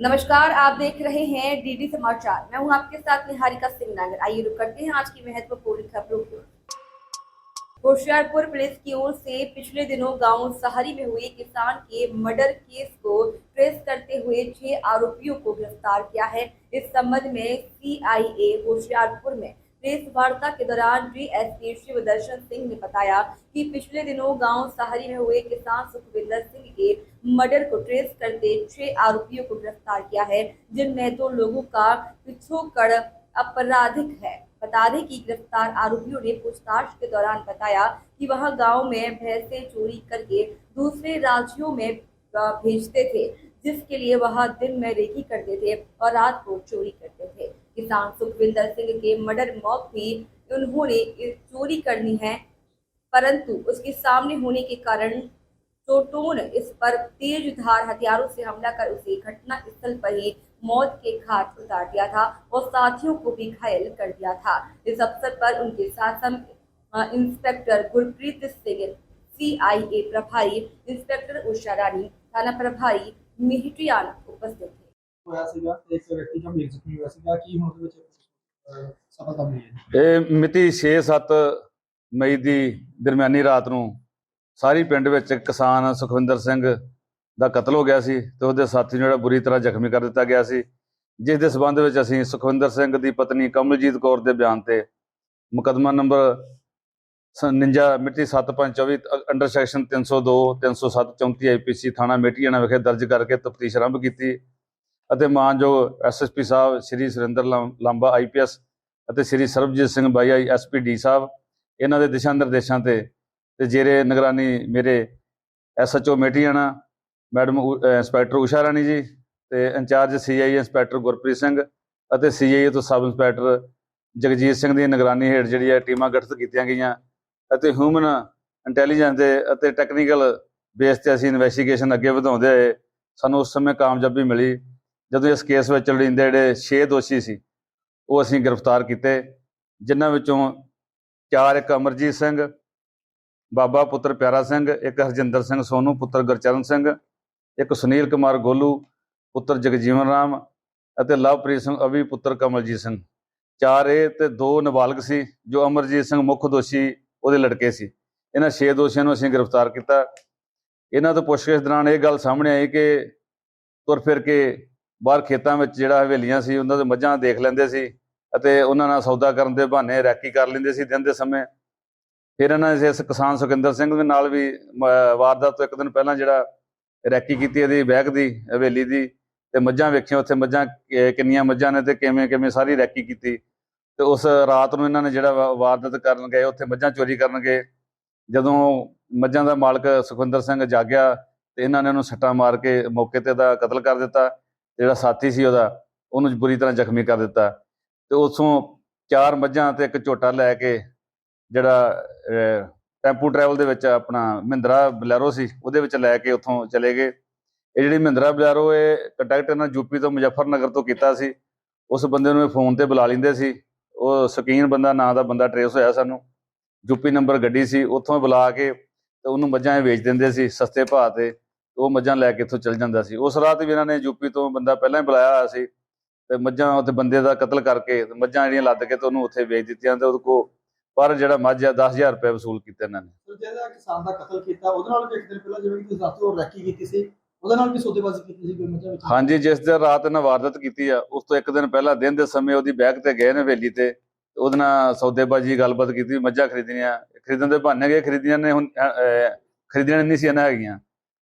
नमस्कार, आप देख रहे हैं डीडी समाचार। मैं हूं आपके साथ निहारिका सिंह नागर। आइए रुक करते हैं आज की महत्वपूर्ण खबरों को। होशियारपुर पुलिस की ओर से पिछले दिनों गांव सहारी में हुए किसान के मर्डर केस को ट्रेस करते हुए 6 आरोपियों को गिरफ्तार किया है। इस संबंध में सीआईए होशियारपुर में प्रेस वार्ता के दौरान डीएसपी शिवदर्शन सिंह ने बताया कि पिछले दिनों गांव सहारी में हुए किसान सुखविंदर सिंह के मर्डर को ट्रेस करते 6 आरोपियों को गिरफ्तार किया है, जिनमें 2 लोगों का पिछोकड़ आपराधिक है। बता दें कि गिरफ्तार आरोपियों ने पूछताछ के दौरान बताया कि वह गांव में भैंसें चोरी करके दूसरे राज्यों में भेजते थे, जिसके लिए वह दिन में रेकी करते थे और रात को चोरी करते थे। किसान सुखविंदर सिंह के मर्डर मौत थी। उन्होंने चोरी करनी है, परंतु उसके सामने होने के कारण चोटों ने इस पर तेज धार हथियारों से हमला कर उसे घटना स्थल पर ही मौत के घाट उतार दिया था और साथियों को भी घायल कर दिया था। इस अवसर पर उनके साथ इंस्पेक्टर गुरप्रीत सिंह, सीआईए प्रभारी इंस्पेक्टर उषा रानी, थाना प्रभारी मिहिटियाना उपस्थित थे। ਹੋਇਆ ਸੀਗਾ ਤੇ ਇੱਕ ਵਿਅਕਤੀ ਗੰਭੀਰ ਜ਼ਖਮੀ ਹੋਇਆ ਸੀਗਾ ਕੀ ਹੁਣ ਉਹਦੇ ਵਿੱਚ ਸਫਲਤਾ ਮਿਲੀ ਹੈ। ਇਹ ਮਿਤੀ 6-7 ਮਈ ਦੀ ਦਰਮਿਆਨੀ ਰਾਤ ਨੂੰ ਸਾਰੀ ਪਿੰਡ ਵਿੱਚ ਕਿਸਾਨ ਸੁਖਵਿੰਦਰ ਸਿੰਘ ਦਾ ਕਤਲ ਹੋ ਗਿਆ ਸੀ ਤੇ ਉਹਦੇ ਸਾਥੀ ਨੂੰ ਜਿਹੜਾ ਬੁਰੀ ਤਰ੍ਹਾਂ ਜ਼ਖਮੀ ਕਰ ਦਿੱਤਾ ਗਿਆ ਸੀ, ਜਿਸ ਦੇ ਸਬੰਧ ਵਿੱਚ ਅਸੀਂ ਸੁਖਵਿੰਦਰ ਸਿੰਘ ਦੀ ਪਤਨੀ ਕਮਲਜੀਤ ਕੌਰ ਦੇ ਬਿਆਨ ਤੇ ਮੁਕੱਦਮਾ ਨੰਬਰ 49 ਮਿਤੀ 7/5/24 ਅੰਡਰ ਸੈਕਸ਼ਨ 302 307 34 ਆਈਪੀਸੀ ਥਾਣਾ ਮੇਟੀਆਣਾ ਵਿਖੇ ਦਰਜ ਕਰਕੇ ਤਫਤੀਸ਼ ਆਰੰਭ ਕੀਤੀ ਅਤੇ ਮਾਨਯੋਗ ਐਸਐਸਪੀ ਸਾਹਿਬ ਸ਼੍ਰੀ ਸੁਰਿੰਦਰ ਲਾਂਬਾ ਆਈਪੀਐਸ ਅਤੇ ਸ਼੍ਰੀ ਸਰਬਜੀਤ ਸਿੰਘ ਬਾਈ ਐਸਪੀਡੀ ਸਾਹਿਬ ਇਹਨਾਂ ਦੇ ਦਿਸ਼ਾ ਨਿਰਦੇਸ਼ਾਂ ਤੇ ਜੇਰੇ ਨਿਗਰਾਨੀ ਮੇਰੇ SHO Mehtiana madam inspector Usha Rani ji ਤੇ in charge CI inspector Gurpreet Singh ਅਤੇ ਸੀਆਈ ਤੋਂ ਸਬ ਇੰਸਪੈਕਟਰ ਜਗਜੀਤ ਸਿੰਘ ਦੀ ਨਿਗਰਾਨੀ ਹੇਠ ਜਿਹੜੀ ਹੈ ਟੀਮਾਂ ਗਠਿਤ ਕੀਤੀਆਂ ਗਈਆਂ ਅਤੇ ਹਿਊਮਨ ਇੰਟੈਲੀਜੈਂਸ ਦੇ ਅਤੇ ਟੈਕਨੀਕਲ ਬੇਸ ਤੇ ਅਸੀਂ ਇਨਵੈਸਟੀਗੇਸ਼ਨ ਅੱਗੇ ਵਧਾਉਂਦੇ ਹੋਏ ਸਾਨੂੰ ਉਸ ਸਮੇਂ ਕਾਮਯਾਬੀ ਮਿਲੀ ਜਦੋਂ ਇਸ ਕੇਸ ਵਿੱਚ ਲੋੜੀਂਦੇ ਜਿਹੜੇ 6 ਦੋਸ਼ੀ ਸੀ ਉਹ ਅਸੀਂ ਗ੍ਰਿਫਤਾਰ ਕੀਤੇ, ਜਿਨ੍ਹਾਂ ਵਿੱਚੋਂ 4 ਇੱਕ ਅਮਰਜੀਤ ਸਿੰਘ ਬਾਬਾ ਪੁੱਤਰ ਪਿਆਰਾ ਸਿੰਘ, ਇੱਕ ਹਰਜਿੰਦਰ ਸਿੰਘ ਸੋਨੂ ਪੁੱਤਰ ਗੁਰਚਰਨ ਸਿੰਘ, ਇੱਕ ਸੁਨੀਲ ਕੁਮਾਰ ਗੋਲੂ ਪੁੱਤਰ ਜਗਜੀਵਨ ਰਾਮ ਅਤੇ ਲਵਪ੍ਰੀਤ ਸਿੰਘ ਅਵੀ ਪੁੱਤਰ ਕਮਲਜੀਤ ਸਿੰਘ। 4 ਇਹ ਤੇ 2 ਨਾਬਾਲਗ ਸੀ ਜੋ ਅਮਰਜੀਤ ਸਿੰਘ ਮੁੱਖ ਦੋਸ਼ੀ ਉਹਦੇ ਲੜਕੇ ਸੀ। ਇਹਨਾਂ 6 ਦੋਸ਼ੀਆਂ ਨੂੰ ਅਸੀਂ ਗ੍ਰਿਫਤਾਰ ਕੀਤਾ। ਇਹਨਾਂ ਤੋਂ ਪੁੱਛਗਿੱਛ ਦੌਰਾਨ ਇਹ ਗੱਲ ਸਾਹਮਣੇ ਆਈ ਕਿ ਤੁਰ ਫਿਰ ਕੇ ਬਾਹਰ ਖੇਤਾਂ ਵਿੱਚ ਜਿਹੜਾ ਹਵੇਲੀਆਂ ਸੀ ਉਹਨਾਂ ਦੇ ਮੱਝਾਂ ਦੇਖ ਲੈਂਦੇ ਸੀ ਅਤੇ ਉਹਨਾਂ ਨਾਲ ਸੌਦਾ ਕਰਨ ਦੇ ਬਹਾਨੇ ਰੈਕੀ ਕਰ ਲੈਂਦੇ ਸੀ ਦਿਨ ਦੇ ਸਮੇਂ। ਫਿਰ ਇਹਨਾਂ ਨੇ ਇਸ ਕਿਸਾਨ ਸੁਖਿੰਦਰ ਸਿੰਘ ਦੇ ਨਾਲ ਵੀ ਵਾਰਦਾਤ ਤੋਂ ਇੱਕ ਦਿਨ ਪਹਿਲਾਂ ਜਿਹੜਾ ਰੈਕੀ ਕੀਤੀ ਇਹਦੀ ਬੈਗ ਦੀ ਹਵੇਲੀ ਦੀ ਤੇ ਮੱਝਾਂ ਵੇਖੀਆਂ, ਉੱਥੇ ਮੱਝਾਂ ਕਿੰਨੀਆਂ ਮੱਝਾਂ ਨੇ ਤੇ ਕਿਵੇਂ ਕਿਵੇਂ ਸਾਰੀ ਰੈਕੀ ਕੀਤੀ। ਤੇ ਉਸ ਰਾਤ ਨੂੰ ਇਹਨਾਂ ਨੇ ਜਿਹੜਾ ਵਾਰਦਾਤ ਕਰਨ ਗਏ ਉੱਥੇ ਮੱਝਾਂ ਚੋਰੀ ਕਰਨ ਗਏ। ਜਦੋਂ ਮੱਝਾਂ ਦਾ ਮਾਲਕ ਸੁਖਵਿੰਦਰ ਸਿੰਘ ਜਾਗਿਆ ਤੇ ਇਹਨਾਂ ਨੇ ਉਹਨੂੰ ਸੱਟਾਂ ਮਾਰ ਕੇ ਮੌਕੇ ਤੇ ਦਾ ਕਤਲ ਕਰ ਦਿੱਤਾ। ਜਿਹੜਾ ਸਾਥੀ ਸੀ ਉਹਨੂੰ ਬੁਰੀ ਤਰ੍ਹਾਂ ਜ਼ਖਮੀ ਕਰ ਦਿੱਤਾ ਤੇ ਉੱਥੋਂ 4 ਮੱਝਾਂ ਤੇ ਇੱਕ ਝੋਟਾ ਲੈ ਕੇ ਜਿਹੜਾ ਟੈਂਪੂ ਟਰੈਵਲ ਦੇ ਵਿੱਚ ਆਪਣਾ ਮਹਿੰਦਰਾ ਬਲੈਰੋ ਸੀ ਉਹਦੇ ਵਿੱਚ ਲੈ ਕੇ ਉੱਥੋਂ ਚਲੇ ਗਏ। ਇਹ ਜਿਹੜੀ ਮਹਿੰਦਰਾ ਬਲੈਰੋ ਇਹ ਕੰਟੈਕਟ ਇਹਨਾਂ ਯੂਪੀ ਤੋਂ ਮੁਜ਼ੱਫਰਨਗਰ ਤੋਂ ਕੀਤਾ ਸੀ। ਉਸ ਬੰਦੇ ਨੂੰ ਇਹ ਫੋਨ ਤੇ ਬੁਲਾ ਲੈਂਦੇ ਸੀ। ਉਹ ਸ਼ਕੀਨ ਬੰਦਾ ਨਾਂ ਦਾ ਬੰਦਾ ਟਰੇਸ ਹੋਇਆ ਸਾਨੂੰ, ਯੂਪੀ ਨੰਬਰ ਗੱਡੀ ਸੀ, ਉੱਥੋਂ ਬੁਲਾ ਕੇ ਤੇ ਉਹਨੂੰ ਮੱਝਾਂ ਇਹ ਵੇਚ ਦਿੰਦੇ ਸੀ ਸਸਤੇ ਭਾਅ ਤੇ। ਉਹ ਮੱਝਾਂ ਲੈ ਕੇ ਇੱਥੋਂ ਚੱਲ ਜਾਂਦਾ ਸੀ। ਉਸ ਰਾਤ ਵੀ ਇਹਨਾਂ ਨੇ ਯੂਪੀ ਤੋਂ ਬੰਦਾ ਪਹਿਲਾਂ ਹੀ ਬੁਲਾਇਆ ਹੋਇਆ ਸੀ ਤੇ ਮੱਝਾਂ ਉੱਥੇ ਬੰਦੇ ਦਾ ਕਤਲ ਕਰਕੇ ਮੱਝਾਂ ਜਿਹੜੀਆਂ ਲੱਦ ਕੇ ਤੇ ਉਹਨੂੰ ਉੱਥੇ ਵੇਚ ਦਿੱਤੀਆਂ ਤੇ ਉਹਦੇ ਕੋਲ ਪਰ ਜਿਹੜਾ ਮੱਝ ਆ 10,000 ਰੁਪਏ ਵਸੂਲ ਕੀਤੇ ਇਹਨਾਂ ਨੇ। ਜਿਹੜਾ ਕਿਸਾਨ ਦਾ ਕਤਲ ਕੀਤਾ ਉਹਦੇ ਨਾਲ ਵੀ ਇੱਕ ਦਿਨ ਪਹਿਲਾਂ ਜਿਵੇਂ ਕਿ ਤੁਸੀਂ ਦੱਸਦੇ ਹੋ ਰੈਕੀ ਕੀਤੀ ਸੀ, ਉਹਦੇ ਨਾਲ ਵੀ ਸੌਦੇਬਾਜ਼ੀ ਕੀਤੀ ਸੀ ਕੋਈ ਮੱਝਾਂ ਵਿੱਚ? ਹਾਂਜੀ, ਜਿਸ ਦਿਨ ਰਾਤ ਇਹਨਾਂ ਵਾਰਦਾਤ ਕੀਤੀ ਆ ਉਸ ਤੋਂ ਇੱਕ ਦਿਨ ਪਹਿਲਾਂ ਦਿਨ ਦੇ ਸਮੇਂ ਉਹਦੀ ਬੈਗ ਤੇ ਗਏ ਨੇ ਹਵੇਲੀ ਤੇ ਉਹਦੇ ਨਾਲ ਸੌਦੇਬਾਜ਼ੀ ਗੱਲਬਾਤ ਕੀਤੀ, ਮੱਝਾਂ ਖਰੀਦਣੀਆਂ, ਖਰੀਦਣ ਦੇ ਬਹਾਨੇ ਗਏ, ਖਰੀਦੀਆਂ ਨੇ ਹੁਣ ਖਰੀਦਣੀਆਂ ਨਹੀਂ ਸੀ ਇਹਨਾਂ ਹੈਗੀਆਂ,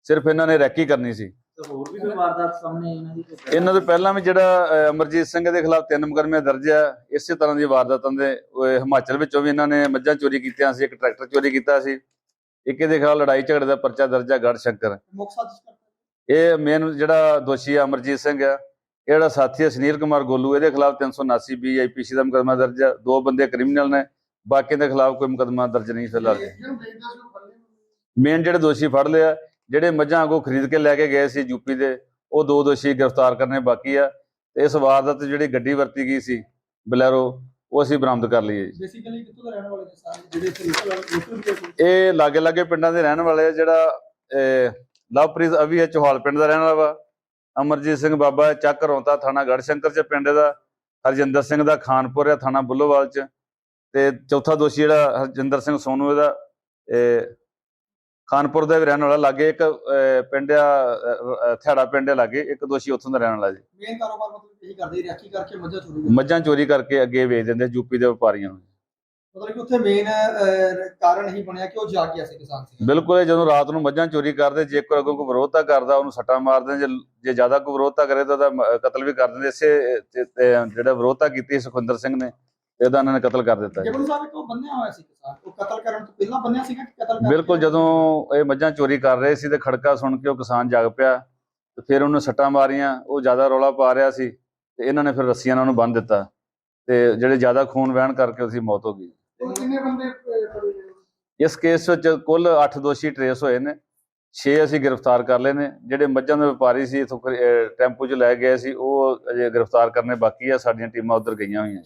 ਸਿਰਫ ਇਹਨਾਂ ਨੇ ਰੈਕੀ ਕਰਨੀ ਸੀ। ਹੋਰ ਵੀ ਕੋਈ ਵਾਰਦਾਤ ਸਾਹਮਣੇ ਆਈ ਇਹਨਾਂ ਦੀ? ਇਹਨਾਂ ਤੋਂ ਪਹਿਲਾਂ ਵੀ ਜਿਹੜਾ ਅਮਰਜੀਤ ਸਿੰਘ ਦੇ ਖਿਲਾਫ 3 ਮੁਕੱਦਮੇ ਦਰਜ ਆ ਇਸੇ ਤਰ੍ਹਾਂ ਦੀ ਵਾਰਦਾਤਾਂ ਦੇ। ਹਿਮਾਚਲ ਵਿੱਚੋਂ ਵੀ ਇਹਨਾਂ ਨੇ ਮੱਝਾਂ ਚੋਰੀ ਕੀਤੀਆਂ ਸੀ, ਇੱਕ ਟਰੈਕਟਰ ਚੋਰੀ ਕੀਤਾ ਸੀ, ਇੱਕ ਇਹਦੇ ਖਿਲਾਫ ਲੜਾਈ ਝਗੜੇ ਦਾ ਪਰਚਾ ਦਰਜ ਆ ਗੜ੍ਹ ਸ਼ੰਕਰ। ਮੁੱਖ ਸਾਜ਼ਿਸ਼ ਕਰਦਾ ਇਹ ਮੇਨ ਜਿਹੜਾ ਦੋਸ਼ੀ ਆ ਅਮਰਜੀਤ ਸਿੰਘ ਆ, ਇਹ ਜਿਹੜਾ ਸਾਥੀ ਆ ਸੁਨੀਲ ਕੁਮਾਰ ਗੋਲੂ ਇਹਦੇ ਖਿਲਾਫ 379 ਬੀ ਆਈਪੀਸੀ ਦਾ ਮੁਕੱਦਮਾ ਦਰਜ ਆ। 2 ਬੰਦੇ ਕ੍ਰਿਮੀਨਲ ਨੇ, ਬਾਕੀ ਦੇ ਖਿਲਾਫ ਕੋਈ ਮੁਕੱਦਮਾ ਦਰਜ ਨਹੀਂ ਫਿਲਹਾਲ। ਮੇਨ ਜਿਹੜੇ ਦੋਸ਼ੀ ਫੜ ਲਿਆ, ਜਿਹੜੇ ਮੱਝਾਂ ਅੱਗੋਂ ਖਰੀਦ ਕੇ ਲੈ ਕੇ ਗਏ ਸੀ ਯੂਪੀ ਦੇ, ਉਹ 2 ਦੋਸ਼ੀ ਗ੍ਰਿਫਤਾਰ ਕਰਨੇ ਬਾਕੀ ਆ। ਤੇ ਇਸ ਵਾਰਦਾਤ ਜਿਹੜੀ ਗੱਡੀ ਵਰਤੀ ਗਈ ਸੀ ਬਲੈਰੋ ਉਹ ਅਸੀਂ ਬਰਾਮਦ ਕਰ ਲਈ ਹੈ। ਬੇਸਿਕਲੀ ਕਿੱਥੋਂ ਦੇ ਰਹਿਣ ਵਾਲੇ ਨੇ ਸਾਰੇ ਜਿਹੜੇ ਇੱਥੇ ਇਹ ਲਾਗੇ ਲਾਗੇ ਪਿੰਡਾਂ ਦੇ ਰਹਿਣ ਵਾਲੇ ਆ। ਜਿਹੜਾ ਲਵਪ੍ਰੀਤ ਅਵੀ ਹੈ ਚੋਹਾਲ ਪਿੰਡ ਦਾ ਰਹਿਣ ਵਾਲਾ ਵਾ, ਅਮਰਜੀਤ ਸਿੰਘ ਬਾਬਾ ਚੱਕ ਰੌਂਤਾ ਥਾਣਾ ਗੜਸ਼ੰਕਰ 'ਚ ਪਿੰਡ ਦਾ, ਹਰਜਿੰਦਰ ਸਿੰਘ ਦਾ ਖਾਨਪੁਰ ਆ ਥਾਣਾ ਬੁੱਲੋਵਾਲ 'ਚ, ਤੇ ਚੌਥਾ ਦੋਸ਼ੀ ਜਿਹੜਾ ਹਰਜਿੰਦਰ ਸਿੰਘ ਸੋਨੂ ਇਹਦਾ ਖਾਨਪੁਰ ਦਾ ਵੀ ਰਹਿਣ ਵਾਲਾ। ਲਾਗੇ ਇੱਕ ਪਿੰਡ ਆ ਥਿਆੜਾ ਪਿੰਡ ਆ ਲਾਗੇ, ਇੱਕ ਦੋਸ਼ੀ ਉੱਥੋਂ ਦਾ ਰਹਿਣ ਵਾਲਾ ਜੀ। ਮੇਨ ਕਾਰੋਬਾਰ ਮਤਲਬ ਇਹੀ ਕਰਦੇ, ਰੈਕੀ ਕਰਕੇ ਮੱਝਾਂ ਚੋਰੀ ਕਰਦੇ। ਮੱਝਾਂ ਚੋਰੀ ਕਰਕੇ ਅੱਗੇ ਵੇਚ ਦਿੰਦੇ ਯੂਪੀ ਦੇ ਵਪਾਰੀਆਂ ਨੂੰ। ਮਤਲਬ ਕਿ ਉੱਥੇ ਮੇਨ ਕਾਰਨ ਹੀ ਬਣਿਆ ਕਿ ਉਹ ਜਾ ਕੇ ਐਸੇ ਕਿਸਾਨ ਸੀ। ਬਿਲਕੁਲ, ਇਹ ਜਦੋਂ ਰਾਤ ਨੂੰ ਮੱਝਾਂ ਚੋਰੀ ਕਰਦੇ, ਜੇ ਕੋਈ ਅੱਗੋਂ ਕੋਈ ਵਿਰੋਧਤਾ ਕਰਦਾ ਉਹਨੂੰ ਸੱਟਾਂ ਮਾਰਦੇ, ਜੇ ਜ਼ਿਆਦਾ ਕੋਈ ਵਿਰੋਧਤਾ ਕਰੇ ਤਾਂ ਉਹਦਾ ਕਤਲ ਵੀ ਕਰ ਦਿੰਦੇ। ਇਸੇ ਜਿਹੜਾ ਵਿਰੋਧਤਾ ਕੀਤੀ ਸੁਖਵਿੰਦਰ ਸਿੰਘ ਨੇ, ਇਹਦਾ ਇਹਨਾਂ ਨੇ ਕਤਲ ਕਰ ਦਿੱਤਾ। ਜਬਲ ਸਾਹਿਬ ਇੱਕ ਉਹ ਬੰਨਿਆ ਹੋਇਆ ਸੀ ਕਿਸਾਨ, ਉਹ ਕਤਲ ਕਰਨ ਤੋਂ ਪਹਿਲਾਂ ਬੰਨਿਆ ਸੀਗਾ ਕਿ ਕਤਲ ਬਿਲਕੁਲ, ਜਦੋਂ ਇਹ ਮੱਝਾਂ ਚੋਰੀ ਕਰ ਰਹੇ ਸੀ ਤੇ ਖੜਕਾ ਸੁਣ ਕੇ ਉਹ ਕਿਸਾਨ ਜਾਗ ਪਿਆ ਤੇ ਫਿਰ ਉਹਨੂੰ ਸੱਟਾਂ ਮਾਰੀਆਂ। ਉਹ ਜ਼ਿਆਦਾ ਰੌਲਾ ਪਾ ਰਿਹਾ ਸੀ ਤੇ ਇਹਨਾਂ ਨੇ ਫਿਰ ਰੱਸੀਆਂ ਨਾਲ ਉਹਨੂੰ ਬੰਨ੍ਹ ਦਿੱਤਾ ਤੇ ਜਿਹੜੇ ਜ਼ਿਆਦਾ ਖੂਨ ਵਹਿਣ ਕਰਕੇ ਉਹਦੀ ਮੌਤ ਹੋ ਗਈ। ਕਿੰਨੇ ਬੰਦੇ ਫੜੇ ਗਏ? ਇਸ ਕੇਸ ਵਿੱਚ ਕੁੱਲ 8 ਦੋਸ਼ੀ ਟਰੇਸ ਹੋਏ ਨੇ, 6 ਅਸੀਂ ਗ੍ਰਿਫਤਾਰ ਕਰ ਲਏ ਨੇ। ਜਿਹੜੇ ਮੱਝਾਂ ਦੇ ਵਪਾਰੀ ਸੀ ਇਥੋਂ ਟੈਂਪੂ 'ਚ ਲੈ ਗਏ ਸੀ, ਉਹ ਅਜੇ ਗ੍ਰਿਫਤਾਰ ਕਰਨੇ ਬਾਕੀ ਆ। ਸਾਡੀਆਂ ਟੀਮਾਂ ਉੱਧਰ ਗਈਆਂ ਹੋਈਆਂ।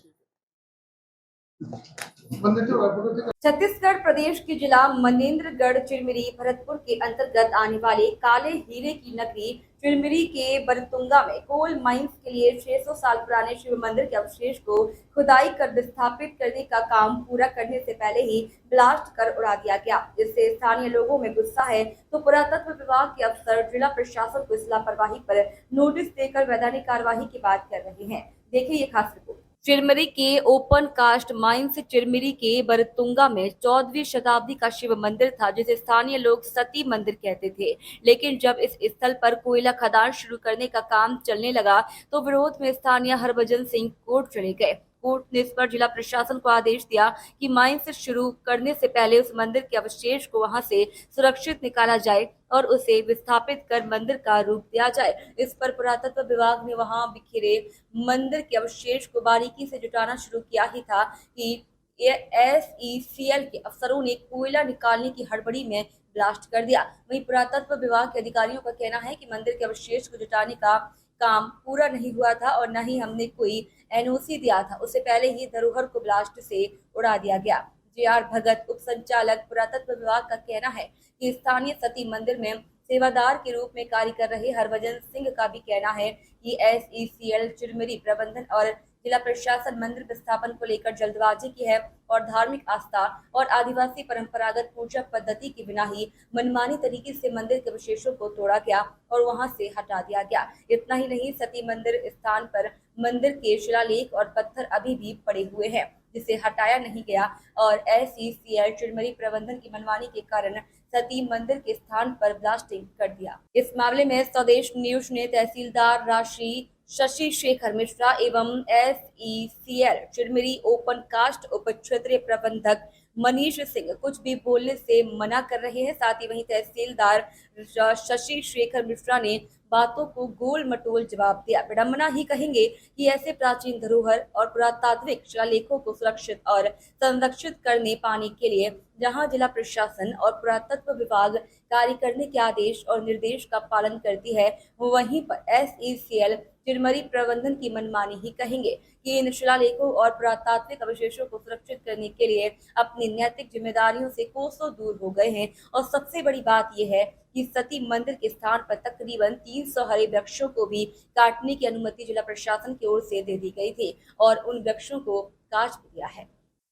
छत्तीसगढ़ प्रदेश के जिला मनेन्द्रगढ़ चिरमिरी भरतपुर के अंतर्गत आने वाले काले हीरे की नगरी चिरमिरी के बरतुंगा में कोल माइंस के लिए 600 साल पुराने शिव मंदिर के अवशेष को खुदाई कर विस्थापित करने का काम पूरा करने से पहले ही ब्लास्ट कर उड़ा दिया गया, जिससे स्थानीय लोगों में गुस्सा है तो पुरातत्व विभाग के अफसर जिला प्रशासन को इस लापरवाही पर नोटिस देकर वैधानिक कार्यवाही की बात कर रहे हैं। देखिए ये खास रिपोर्ट। चिरमिरी के ओपन कास्ट माइंस चिरमिरी के बरतुंगा में 14वीं शताब्दी का शिव मंदिर था, जिसे स्थानीय लोग सती मंदिर कहते थे। लेकिन जब इस स्थल पर कोयला खदान शुरू करने का काम चलने लगा तो विरोध में स्थानीय हरभजन सिंह कोर्ट चले गए। कोर्ट ने इस पर जिला प्रशासन को आदेश दिया कि माइंस शुरू करने से पहले उस मंदिर के अवशेष को वहां से सुरक्षित निकाला जाए और उसे विस्थापित कर मंदिर का रूप दिया जाए। इस पर पुरातत्व विभाग ने वहां बिखरे मंदिर के अवशेष को बारीकी से जुटाना शुरू किया ही था कि SECL के अफसरों ने कोयला निकालने की हड़बड़ी में ब्लास्ट कर दिया। वहीं पुरातत्व विभाग के अधिकारियों का कहना है कि मंदिर के अवशेष को जुटाने का काम पूरा नहीं हुआ था और न ही हमने कोई NOC दिया था, उससे पहले ही धरोहर को ब्लास्ट से उड़ा दिया गया। JR भगत, उप संचालक पुरातत्व विभाग का कहना है कि स्थानीय सती मंदिर में सेवादार के रूप में कार्य कर रहे हरभजन सिंह का भी कहना है कि SECL चिरमिरी प्रबंधन और जिला प्रशासन मंदिर विस्थापन को लेकर जल्दबाजी की है और धार्मिक आस्था और आदिवासी परंपरागत पूजा पद्धति के बिना ही मनमानी तरीके से मंदिर के अवशेषों को तोड़ा गया और वहां से हटा दिया गया। इतना ही नहीं, सती मंदिर स्थान पर मंदिर के शिलालेख और पत्थर अभी भी पड़े हुए हैं, जिसे हटाया नहीं गया और SECL चिरमिरी प्रबंधन की मनमानी के कारण सती मंदिर के स्थान पर ब्लास्टिंग कर दिया। इस मामले में स्वदेश न्यूज ने तहसीलदार राशि शशि शेखर मिश्रा एवं SECL चिरमिरी ओपन कास्ट उप क्षेत्रीय प्रबंधक मनीष सिंह कुछ भी बोलने से मना कर रहे हैं। साथ ही वहीं तहसीलदार शशि शेखर मिश्रा ने बातों को गोल मटोल जवाब दिया। विडंबना ही कहेंगे कि ऐसे प्राचीन धरोहर और पुरातात्विक शिलालेखों को सुरक्षित और संरक्षित करने पाने के लिए जहां जिला प्रशासन और पुरातत्व विभाग कार्य करने के आदेश और निर्देश का पालन करती है, वहीं पर SECL चिरमिरी प्रबंधन की मनमानी ही कहेंगे कि इन शिलालेखों और पुरातात्विक अवशेषों को सुरक्षित करने के लिए अपनी नैतिक जिम्मेदारियों से कोसों दूर हो गए हैं। और सबसे बड़ी बात यह है कि सती मंदिर के स्थान पर तकरीबन 300 हरे वृक्षों को भी काटने की अनुमति जिला प्रशासन की ओर से दे दी गई थी और उन वृक्षों को काट दिया है।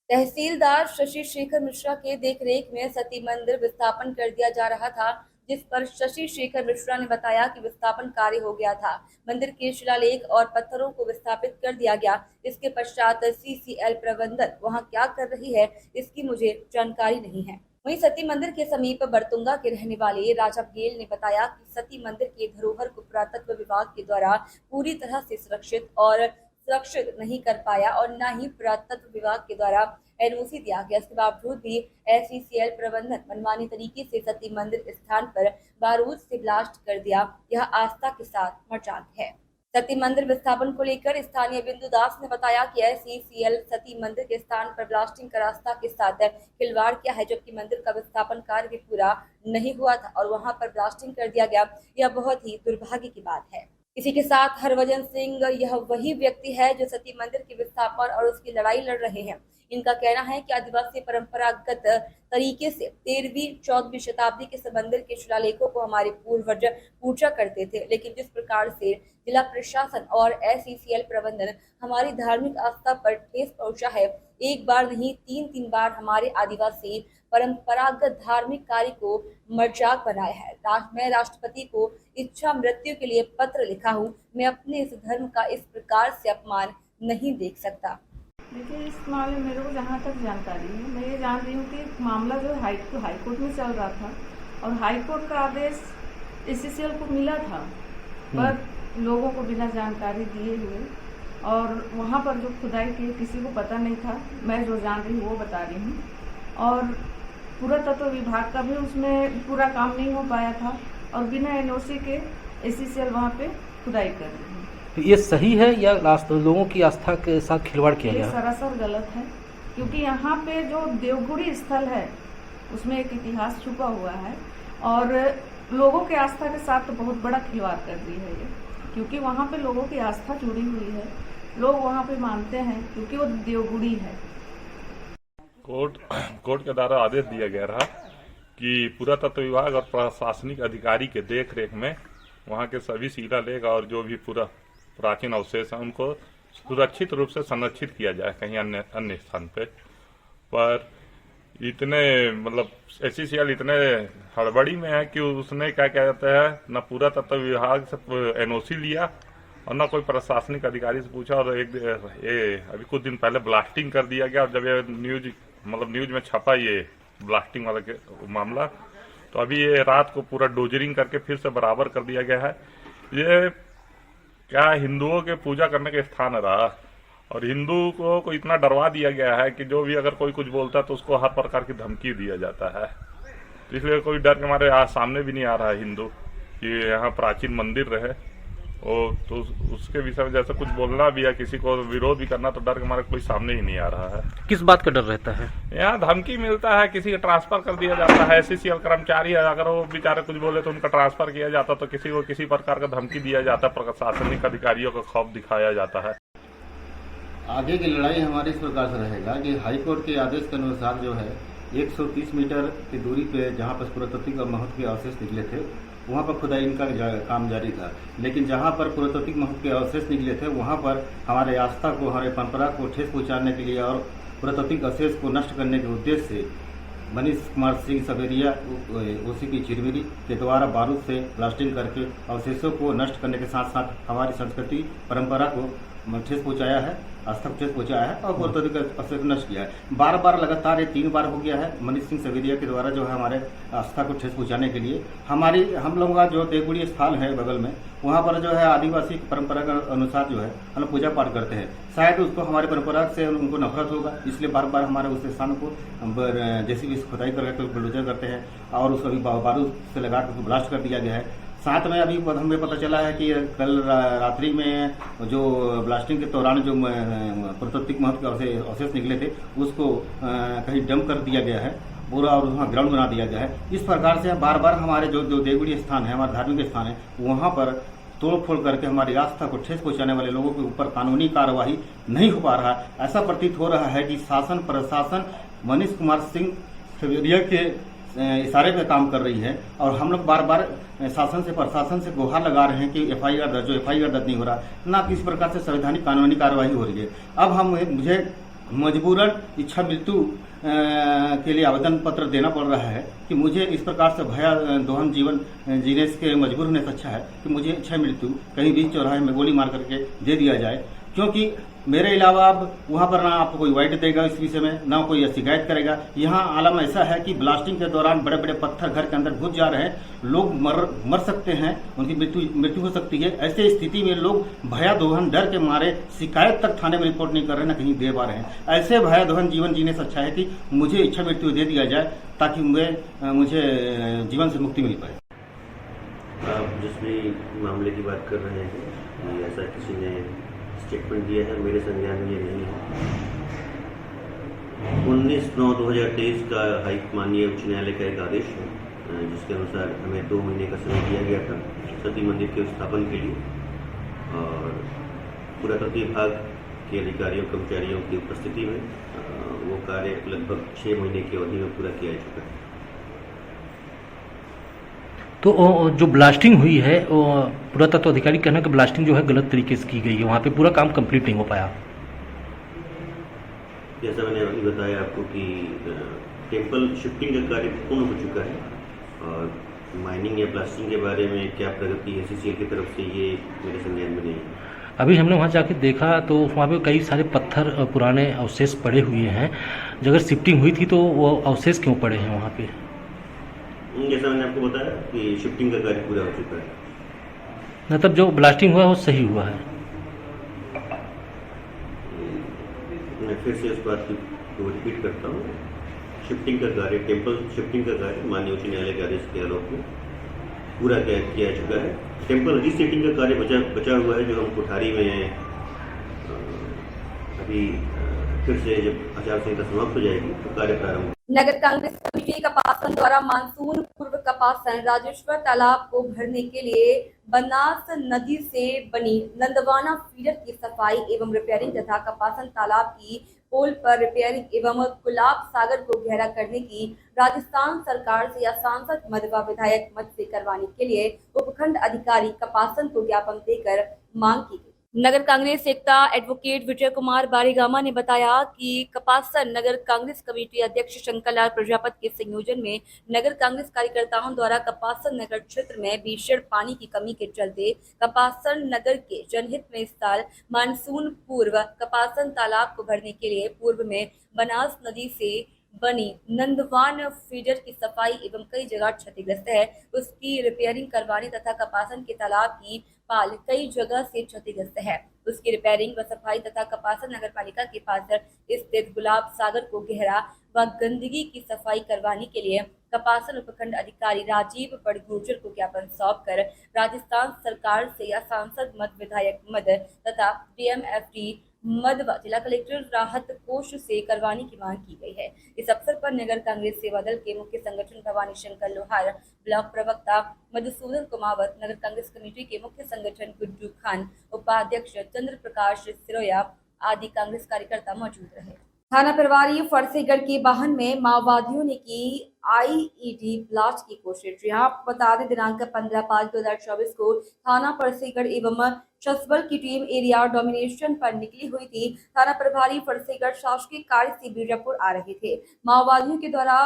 तहसीलदार शशि शेखर मिश्रा के देखरेख में सती मंदिर विस्थापन कर दिया जा रहा था, जिस पर शशि शेखर मिश्रा ने बताया कि विस्थापन कार्य हो गया था। मंदिर के शिलालेख और पत्थरों को विस्थापित कर दिया गया। इसके पश्चात CCL प्रबंधन वहां क्या कर रही है, इसकी मुझे जानकारी नहीं है। वहीं सती मंदिर के समीप बरतुंगा के रहने वाले राजा बघेल ने बताया कि सती मंदिर के धरोहर को पुरातत्व विभाग के द्वारा पूरी तरह से सुरक्षित नहीं कर पाया और न ही पुरातत्व विभाग के द्वारा NOC दिया गया। इसके बावजूद भी SECL प्रबंधन मनमानी तरीके से सती मंदिर स्थान पर बारूद से ब्लास्ट कर दिया। यह आस्था के साथ मजाक है। सती मंदिर विस्थापन को लेकर स्थानीय बिंदु दास ने बताया कि SECL सती मंदिर के स्थान पर ब्लास्टिंग कर आस्था के साथ खिलवाड़ किया है, जबकि मंदिर का विस्थापन कार्य भी पूरा नहीं हुआ था और वहां पर ब्लास्टिंग कर दिया गया। यह बहुत ही दुर्भाग्य की बात है। इसी के साथ हरभजन सिंह यह वही व्यक्ति है जो सती मंदिर के विस्थापन और उसकी लड़ाई लड़ रहे हैं। इनका कहना है कि आदिवासी परंपरागत तरीके से 13वीं-14वीं शताब्दी के इस मंदिर के शिलालेखों को हमारे पूर्वज पूजा करते थे, लेकिन जिस प्रकार से जिला प्रशासन और SECL प्रबंधन हमारी धार्मिक आस्था पर ठेस पहुंचा है, एक बार नहीं 3 बार हमारे आदिवासी परंपरागत धार्मिक कार्य को मजाक बनाया है। मैं राष्ट्रपति को इच्छा मृत्यु के लिए पत्र लिखा हूँ। मैं अपने इस धर्म का इस प्रकार से अपमान नहीं देख सकता। देखिए, इस मामले में मेरे को जहाँ तक जानकारी है, मैं ये जान रही हूँ कि मामला जो हाई कोर्ट में चल रहा था और हाई कोर्ट का आदेश SECL को मिला था, पर लोगों को बिना जानकारी दिए हुए और वहाँ पर जो खुदाई की किसी को पता नहीं था। मैं जो जान रही हूँ वो बता रही हूँ। और पुरातत्व विभाग का भी उसमें पूरा काम नहीं हो पाया था और बिना NOC के SECL वहाँ पे खुदाई कर रही है। ये सही है या लोगों की आस्था के साथ खिलवाड़ किया ये गया? सरासर गलत है, क्योंकि यहाँ पे जो देवगुड़ी स्थल है उसमें एक इतिहास छुपा हुआ है और लोगों के आस्था के साथ तो बहुत बड़ा खिलवाड़ कर रही है ये, क्योंकि वहाँ पे लोगों की आस्था जुड़ी हुई है, लोग वहाँ पे मानते हैं क्योंकि वो देवगुड़ी है। कोर्ट के द्वारा आदेश दिया गया रहा कि पुरातत्व विभाग और प्रशासनिक अधिकारी के देख रेख में वहाँ के सभी शिलालेख और जो भी पूरा प्राचीन अवशेष हैं उनको सुरक्षित रूप से संरक्षित किया जाए कहीं अन्य स्थान पे। पर इतने मतलब SECL इतने हड़बड़ी में है कि उसने क्या कहते हैं न पुरातत्व विभाग से NOC लिया और न कोई प्रशासनिक अधिकारी से पूछा और अभी कुछ दिन पहले ब्लास्टिंग कर दिया गया। और जब ये न्यूज में छपा ये ब्लास्टिंग वाला मामला, तो अभी ये रात को पूरा डोजरिंग करके फिर से बराबर कर दिया गया है। ये क्या हिंदुओं के पूजा करने के स्थान रहा और हिंदू को इतना डरवा दिया गया है कि जो भी अगर कोई कुछ बोलता है तो उसको हर प्रकार की धमकी दिया जाता है। तो इसलिए कोई डर के मारे आज सामने भी नहीं आ रहा है हिंदू कि यहाँ प्राचीन मंदिर रहे। और तो उसके विषय में जैसे कुछ बोलना भी है, किसी को विरोध भी करना, तो डर के मारे कोई सामने ही नहीं आ रहा है। किस बात का डर रहता है? यहाँ धमकी मिलता है, किसी का ट्रांसफर कर दिया जाता है। SECL कर्मचारी है, अगर वो बेचारे कुछ बोले तो उनका ट्रांसफर किया जाता, तो किसी को किसी प्रकार का धमकी दिया जाता, प्रशासनिक अधिकारियों को खौफ दिखाया जाता है। आगे की लड़ाई हमारी इस प्रकार से रहेगा कि हाई कोर्ट के आदेश के अनुसार जो है 130 मीटर की दूरी पे जहाँ पर पुरातात्विक और महत्व के अवशेष निकले थे वहाँ पर खुदाई इनका काम जारी था। लेकिन जहाँ पर पुरातात्विक महत्व के अवशेष निकले थे वहाँ पर हमारे आस्था को, हमारे परंपरा को ठेस पहुँचाने के लिए और पुरातात्विक अवशेष को नष्ट करने के उद्देश्य से मनीष कुमार सिंह सवेरिया उसी की चिरमिरी के द्वारा बारूद से ब्लास्टिंग करके अवशेषों को नष्ट करने के साथ साथ हमारी संस्कृति परंपरा को ठेस पहुँचाया है, आस्था को ठेस पहुँचाया है और पुरातात्विक अवशेष को नष्ट किया है। बार बार लगातार ये 3 बार हो गया है मनीष सिंह सवेरिया के द्वारा जो है हमारे आस्था को ठेस पहुँचाने के लिए। हम लोगों का जो देवगुड़ी स्थल है बगल में, वहाँ पर जो है आदिवासी परंपरा के अनुसार जो है हम लोग पूजा पाठ करते हैं। शायद उसको हमारे परंपरा से उनको नफरत होगा, इसलिए बार बार हमारे उस स्थान को जैसे भी खुदाई करके बुलडोजर करते हैं और उसको अभी बारूद से लगा कर ब्लास्ट कर दिया गया है। साथ में अभी हमें पता चला है कि कल रात्रि में जो ब्लास्टिंग के दौरान जो पुरातात्विक महत्व के अवशेष निकले थे उसको कहीं डंप कर दिया गया है पूरा और वहाँ ग्राउंड बना दिया गया है। इस प्रकार से बार बार हमारे जो देवगुड़ी स्थान है, हमारे धार्मिक स्थान है, वहाँ पर तोड़फोड़ करके हमारी आस्था को ठेस पहुँचाने वाले लोगों के ऊपर कानूनी कार्यवाही नहीं हो पा रहा। ऐसा प्रतीत हो रहा है कि शासन प्रशासन मनीष कुमार सिंह सवेरिया के इशारे पे काम कर रही है और हम लोग बार बार शासन से प्रशासन से गुहार लगा रहे हैं कि FIR दर्ज नहीं हो रहा, ना किसी प्रकार से संवैधानिक कानूनी कार्यवाही हो रही है। अब मुझे मजबूरन इच्छा मृत्यु के लिए आवेदन पत्र देना पड़ रहा है कि मुझे इस प्रकार से भया दोहन जीवन जीने के मजबूर होने से अच्छा है कि मुझे इच्छा मृत्यु कहीं भी चौराहे में गोली मार करके दे दिया जाए, क्योंकि मेरे अलावा अब वहाँ पर ना आपको कोई वाइट देगा इस विषय में, ना कोई शिकायत करेगा। यहाँ आलम ऐसा है कि ब्लास्टिंग के दौरान बड़े बड़े पत्थर घर के अंदर घुस जा रहे हैं, लोग मर सकते हैं, उनकी मृत्यु हो सकती है। ऐसे स्थिति में लोग भयादोहन डर के मारे शिकायत तक थाने में रिपोर्ट नहीं कर रहे, ना कहीं दे पा रहे हैं। ऐसे भयादोहन जीवन जीने से अच्छा है कि मुझे इच्छा मृत्यु दे दिया जाए ताकि मुझे जीवन से मुक्ति मिल पाए। आप जिस भी मामले की बात कर रहे हैं कि ऐसा किसी ने स्टेटमेंट दिया है, मेरे संज्ञान में ये नहीं है। 19/9/2023 का माननीय उच्च न्यायालय का एक आदेश है जिसके अनुसार हमें 2 महीने का समय दिया गया था सती मंदिर के स्थापन के लिए। और पुरातत्व विभाग के अधिकारियों कर्मचारियों की उपस्थिति में वो कार्य लगभग 6 महीने की अवधि में पूरा किया जा चुका है। तो जो ब्लास्टिंग हुई है पुरातत्व अधिकारी कहना कि ब्लास्टिंग जो है गलत तरीके से की गई है, वहाँ पे पूरा काम कंप्लीट नहीं हो पाया। जैसा मैंने अभी बताया आपको कि टेम्पल शिफ्टिंग का कार्य पूर्ण हो चुका है और माइनिंग या ब्लास्टिंग के बारे में क्या प्रगति है SCCL की तरफ से ये मेरे संज्ञान में नहीं है। अभी हमने वहाँ जाके देखा तो वहाँ पे कई सारे पत्थर पुराने अवशेष पड़े हुए हैं। अगर शिफ्टिंग हुई थी तो वो अवशेष क्यों पड़े हैं वहाँ पे? जैसा मैंने आपको बताया कि शिफ्टिंग का कार्य पूरा हो चुका है। मतलब जो ब्लास्टिंग हुआ है वो सही हुआ है। मैं फिर से उस बात को रिपीट करता हूँ, शिफ्टिंग का कार्य, टेम्पल शिफ्टिंग का कार्य माननीय उच्च न्यायालय के आदेश के आलोक में पूरा किया जा चुका है। टेम्पल रीसेटिंग का कार्य बचा हुआ है, जो हम कोठारी में अभी फिर से जब आचार संहिता समाप्त हो जाएगी तो कार्य प्रारंभ। नगर कांग्रेस कमेटी कपासन द्वारा मानसून पूर्व कपासन राजेश्वर तालाब को भरने के लिए बनास नदी से बनी नंदवाना फीडर की सफाई एवं रिपेयरिंग तथा कपासन तालाब की पोल पर रिपेयरिंग एवं गुलाब सागर को गहरा करने की राजस्थान सरकार से या सांसद मद व विधायक मद से करवाने के लिए उपखंड अधिकारी कपासन को ज्ञापन देकर मांग की गई। नगर कांग्रेस एकता एडवोकेट विजय कुमार बारीगामा ने बताया कि कपासन नगर कांग्रेस कमेटी अध्यक्ष शंकरलाल प्रजापति के संयोजन में नगर कांग्रेस कार्यकर्ताओं द्वारा कपासन नगर क्षेत्र में भीषण पानी की कमी के चलते कपासन नगर के जनहित में इस साल मानसून पूर्व कपासन तालाब को भरने के लिए पूर्व में बनास नदी से बनी नंदवान फीडर की सफाई एवं कई जगह क्षतिग्रस्त है, उसकी रिपेयरिंग करवाने तथा कपासन के तालाब की पाल कई जगह से क्षतिग्रस्त है, उसकी रिपेयरिंग व सफाई तथा कपासन नगर पालिका के पास स्थित गुलाब सागर को गहरा व गंदगी की सफाई करवाने के लिए कपासन उपखंड अधिकारी राजीव बड़गुर्जर को ज्ञापन सौंप कर राजस्थान सरकार से या सांसद मद विधायक मद तथा DMFD मद व जिला कलेक्टर राहत कोष से करवाने की मांग की गई है। इस अवसर पर नगर कांग्रेस सेवा दल के मुख्य संगठन भवानी शंकर लोहार, ब्लॉक प्रवक्ता मधुसूदन कुमावत, नगर कांग्रेस कमेटी के मुख्य संगठन गुड्डू खान, उपाध्यक्ष चंद्र प्रकाश सिरोया आदि कांग्रेस कार्यकर्ता मौजूद रहे। थाना प्रभारी फरसेगढ़ के वाहन में माओवादियों ने की IED ब्लास्ट की कोशिश। यहाँ बता दें दिनांक 15/5/2024 को थाना फरसेगढ़ एवं चसबल की टीम एरिया डोमिनेशन पर निकली हुई थी। थाना प्रभारी फरसेगढ़ शासकीय कार्य से बीजापुर आ रहे थे। माओवादियों के द्वारा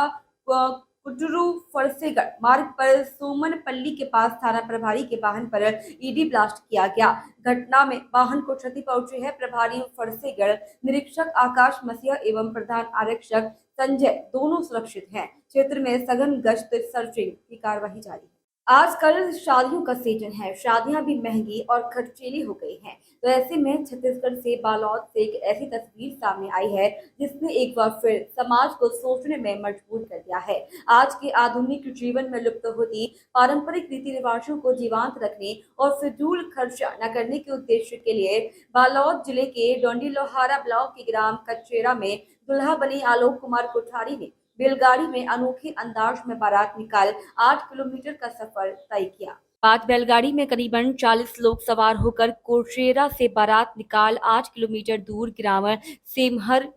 कुटरू फरसेगढ़ मार्ग पर सोमनपल्ली के पास थाना प्रभारी के वाहन पर ED ब्लास्ट किया गया। घटना में वाहन को क्षति पहुंची है। प्रभारी फरसेगढ़ निरीक्षक आकाश मसीह एवं प्रधान आरक्षक संजय दोनों सुरक्षित हैं। क्षेत्र में सघन गश्त सर्चिंग की कार्रवाई जारी है। आजकल शादियों का सीजन है, शादियां भी महंगी और खर्चीली हो गई हैं। तो ऐसे में छत्तीसगढ़ से बालोद से एक ऐसी तस्वीर सामने आई है जिसने एक बार फिर समाज को सोचने में मजबूर कर दिया है। आज के आधुनिक जीवन में लुप्त होती पारंपरिक रीति रिवाजों को जीवंत रखने और फिजूल खर्चा न करने के उद्देश्य के लिए बालोद जिले के डोंडीलोहारा ब्लॉक के ग्राम कचेरा में दुल्हा बने आलोक कुमार कोठारी ने बैलगाड़ी में अनोखे अंदाज में बारात निकाल 8 किलोमीटर का सफर तय किया। 5 बैलगाड़ी में करीबन 40 लोग सवार होकर कोचेरा से बारात निकाल 8 किलोमीटर दूर ग्राम सेमहर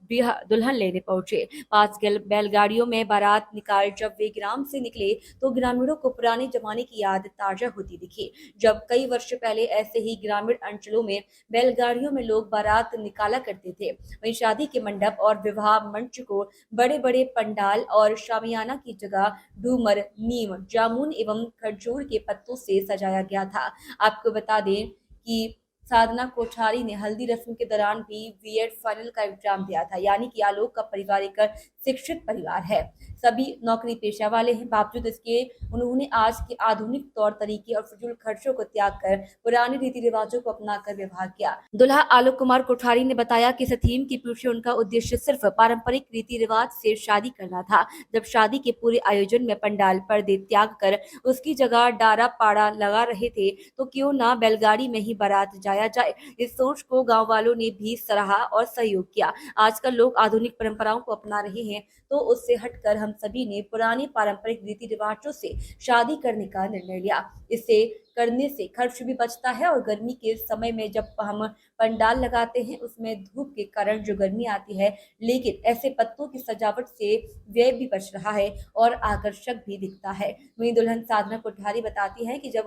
दुल्हन लेने पहुंचे। 5 बैलगाड़ियों में बारात निकाल जब वे ग्राम से निकले तो ग्रामीणों को पुराने जमाने की याद ताजा होती दिखी, जब कई वर्ष पहले ऐसे ही ग्रामीण अंचलों में बैलगाड़ियों में लोग बारात निकाला करते थे। वहीं शादी के मंडप और विवाह मंच को बड़े बड़े पंडाल और शामियाना की जगह डूमर, नीम, जामुन एवं खजूर के पत्तों से सजाया गया था। आपको बता दें कि साधना कोठारी ने हल्दी रस्म के दौरान भी B.Ed फाइनल का एग्जाम दिया था। यानी कि आलोक का परिवार एक शिक्षित परिवार है, सभी नौकरी पेशा वाले हैं। बावजूद इसके उन्होंने आज के आधुनिक तौर तरीके और फिजूल खर्चों को त्याग कर पुराने रीति रिवाजों को अपनाकर विवाह किया। दुल्हा आलोक कुमार कोठारी ने बताया कि इस थीम के पीछे उनका उद्देश्य सिर्फ पारंपरिक रीति रिवाज से शादी करना था। जब शादी के पूरे आयोजन में पंडाल पर्दे त्याग कर उसकी जगह डारा पाड़ा लगा रहे थे तो क्यों ना बैलगाड़ी में ही बारात जाया जाए। इस सोच को गाँव वालों ने भी सराहा और सहयोग किया। आजकल लोग आधुनिक परंपराओं को अपना रहे हैं तो उससे हटकर हम सभी ने पुराने पारंपरिक रीति रिवाजों से शादी करने का निर्णय लिया। इससे करने से खर्च भी बचता है और गर्मी के समय में जब हम पंडाल लगाते हैं उसमें धूप के कारण जो गर्मी आती है, लेकिन ऐसे पत्तों की सजावट से व्यय भी बच रहा है और आकर्षक भी दिखता है। वहीं दुल्हन साधना कोठारी बताती है कि जब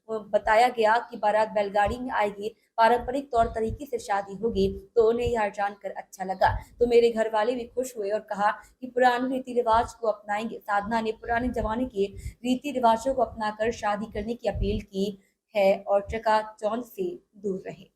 बताया गया कि बारात बैलगाड़ी में आएगी, पारंपरिक तौर तरीके से शादी होगी, तो उन्हें यह जानकर अच्छा लगा। तो मेरे घर वाले भी खुश हुए और कहा कि पुराने रीति रिवाज को अपनाएंगे। साधना ने पुराने जमाने के रीति रिवाजों को अपनाकर शादी करने की अपील की है और चकाचौंध से दूर रहे।